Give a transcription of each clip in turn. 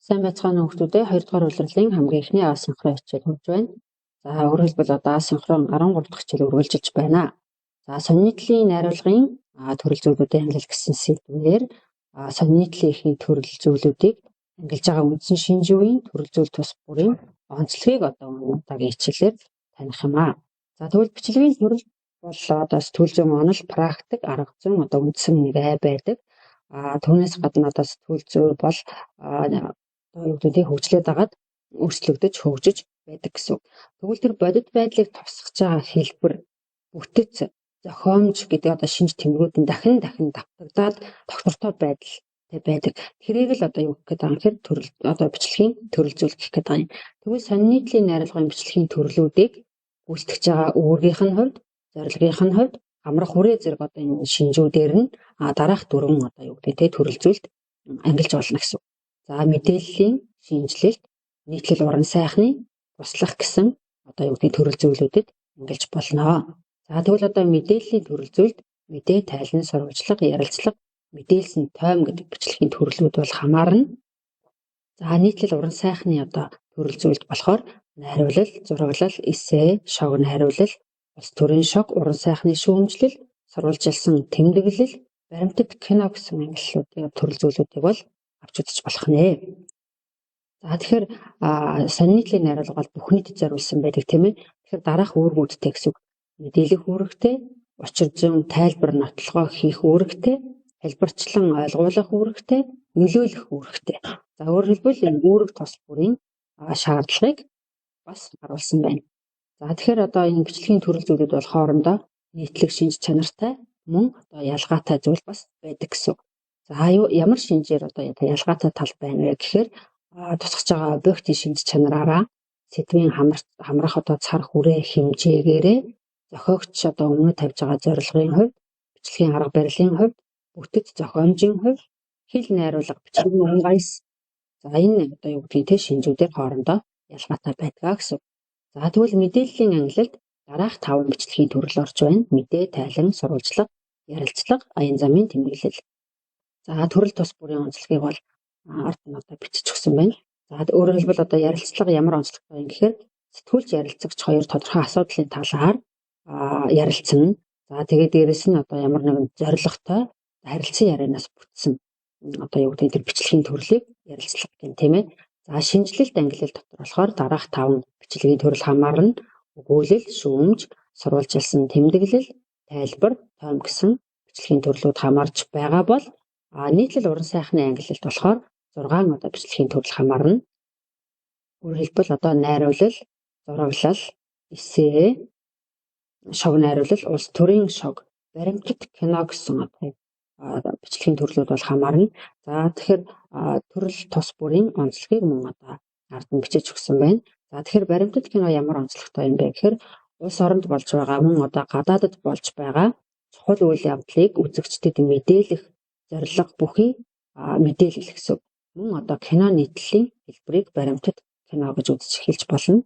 Сайн байцгаана уу хүүхдүүдээ 2 дугаар улирлын хамгийн ихний асинхрон хичээл хөгж байна. За өөрөөр хэлбэл одоо асинхрон 13 дахь хичээл үргэлжилж байна. За сонин нийтлийн найруулгын төрөл зүйлүүдийн ангилал гэсэн сэдвээр сонин нийтлийн ихний төрөл зүйлүүдийг ангилж байгаа үндсэн шинж үеийн төрөл зүйл тус бүрийн онцлогийг одоо удаагийн хичээлээр таних юм аа. За тэгвэл бичлэгийн төрөл бол одоо сэтгүүл зүйн онол, практик, арга зүйн одоо үндсэн ай байдаг. Түүнээс гадна одоо сэтгүүл зүй бол юудыг хөгжлөөд агаад өөрчлөгдөж хөгжиж байдаг гэсэн. Тэгвэл тэр бодит байдлыг товсгож байгаа хэлбэр, бүтэц, зохиомж гэдэг одоо шинж тэмдгүүд нь дахин давтагдаад доктортой байдалтай байдаг. Тэрийг л одоо юу гэх гээд байгаа юм хэрэг төрөл одоо бичлэгийн төрөл зүйл гэх гээд байгаа юм. Тэгвэл сонин нийтлийн найруулгын бичлэгийн төрлүүдийг гүйцэтгэж байгаа үүргийнх нь хувьд, зорилгынх нь хувьд амрах хүрээ зэрэг одоо энэ шинжүүдээр нь дараах дөрвөн одоо юу гэдэг төрөл зүйлд ангилж болно гэсэн. За мэдээллийн шинжилэлт, нийтлэл уран сайхны туслах гэсэн одоо юу гэдэг төрөл зүйлүүдэд ангилж болно. За тэгвэл одоо мэдээллийн төрөл зүйлд мэдээ, тайлан, сурвалжлага, ярилцлага, мэдээлсэн тойм гэдэг бичлэгийн төрлүүд бол хамаарна. За нийтлэл уран сайхны одоо төрөл зүйлд болохоор найруулал, зураглал, эссе, шог найруулал, улс төрийн шог, уран сайхны шүүмжлэл, сурвалжилсан тэмдэглэл, баримтат кино гэсэн ангиллуудын төрөл зүйлүүдийг бол авч үзэж болох нэ. За тэгэхээр сонин нийтлийн найруулга бол бүх нийтэд зориулсан байдаг тийм ээ. Тэгэхээр дараах үүргүүдтэй гэсэн үг. Мэдээлэх үүрэгтэй, учир зүйн тайлбар нотлогоо хийх үүрэгтэй, хэлбэрчлэн ойлгуулах үүрэгтэй, нөлөөлөх үүрэгтэй. За өөрөөр хэлбэл энэ үүрэг тус бүрийн шаардлагыг бас харуулсан байна. За тэгэхээр одоо энэ бичлэгийн төрөл зүйлүүд бол хоорондоо нийтлэг шинж чанартай мөн одоо ялгаатай зүйл бас байдаг гэсэн. За ямар шинжээр одоо ялгаатай тал байна вэ гэхээр тусгаж байгаа объектын шинж чанараараа сэдвийн хамрах одоо цар хүрээ хэмжээгээрээ зохиогч одоо өмнө тавьж байгаа зорилгын хувьд, бичлэгийн арга барилын хувьд, бүтэц зохиомжийн хувьд, хэл найруулга, бичлэгийн унгайс. За энэ одоо юу гэдгийг шинжүүдээр хоорондоо ялгаатай байдгаа гэсэн. За тэгвэл мэдээллийн ангилалд дараах 5 бичлэгийн төрөл орж байна. Мэдээ, тайлан, сурвалжлага, ярилцлага, аян замын тэмдэглэл. За төрөл тус бүрийн онцлогийг бол ард нь одоо бичиж өгсөн байна. За өөрөөр хэлбэл одоо ярилцлага ямар онцлогтой юм гэхээр сэтгүүлч ярилцагч хоёр тодорхой асуудлын талаар ярилцсан. За тэгээд дээрэс нь одоо ямар нэгэн зорилготой харилцан ярианаас бүтсэн одоо юу гэдэг тэр бичлэгийн төрлийг ярилцлага гэх юм тийм ээ. За шинжилэлт ангилал дотор болохоор дараах 5 бичлэгийн төрөл хамаарна. Өгүүлэл, шүүмж, сурвалжилсан тэмдэглэл, тайлбар, тойм гэсэн бичлэгийн төрлүүд хамаарч байгаа бол нийтлэл уран сайхны ангилалд болохоор 6 одоо бичлэгийн төрөл хамаарна. Өөрөөр хэлбэл одоо найруулал, зураглал, эссе, шог найруулал, улс төрийн шог, баримтат кино гэсэн одоо бичлэгийн төрлүүд бол хамаарна. За тэгэхээр төрөл тус бүрийн онцлогийг мөн одоо ард нь бичиж өгсөн байна. За тэгэхээр баримтат кино ямар онцлогтой юм бэ гэхээр улс оронд болж байгаа мөн одоо гадаадд болж байгаа чухал үйл явдлыг үзэгчдэд мэдээлэх зорилго бүхий мэдээлэл гэсэн. Мөн одоо кино нийтлэлийн хэлбэрийг баримтат кино гэж үзэж эхэлж болно.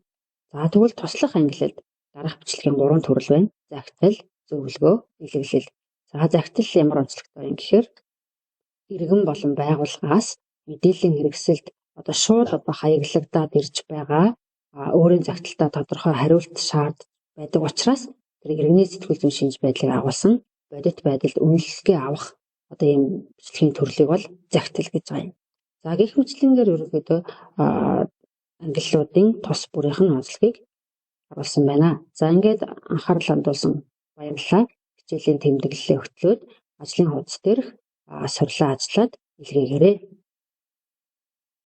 За тэгвэл туслах ангилалд дараах бичлэгийн 3 төрөл байна. Загтал, зөвлөгөө, илэглэл. За загтал ямар онцлогтой юм гэхээр иргэн болон байгууллагаас мэдээллийн хэрэгсэлд одоо шууд одоо хаяглагдаад ирж байгаа өөрийн загталтаа тодорхой хариулт шаардж байдаг учраас тэр иргэний сэтгүүл зүйн шинж байдлыг агуулсан бодит байдалд үнэлгээ авах одоо ийм бичлэгийн төрлийг бол загтал гэж байгаа юм. За гэх мэтлэнгээр ерөнхийдөө ангиллуудын тус бүрийнх нь онцлогийг харуулсан байна. За ингээд анхаарал хандуулсан баярлалаа. Хичээлийн тэмдэглэлээ хөтлөөд ажлын хуудас дээрх сорилон ажиллаад илгээгээрэй.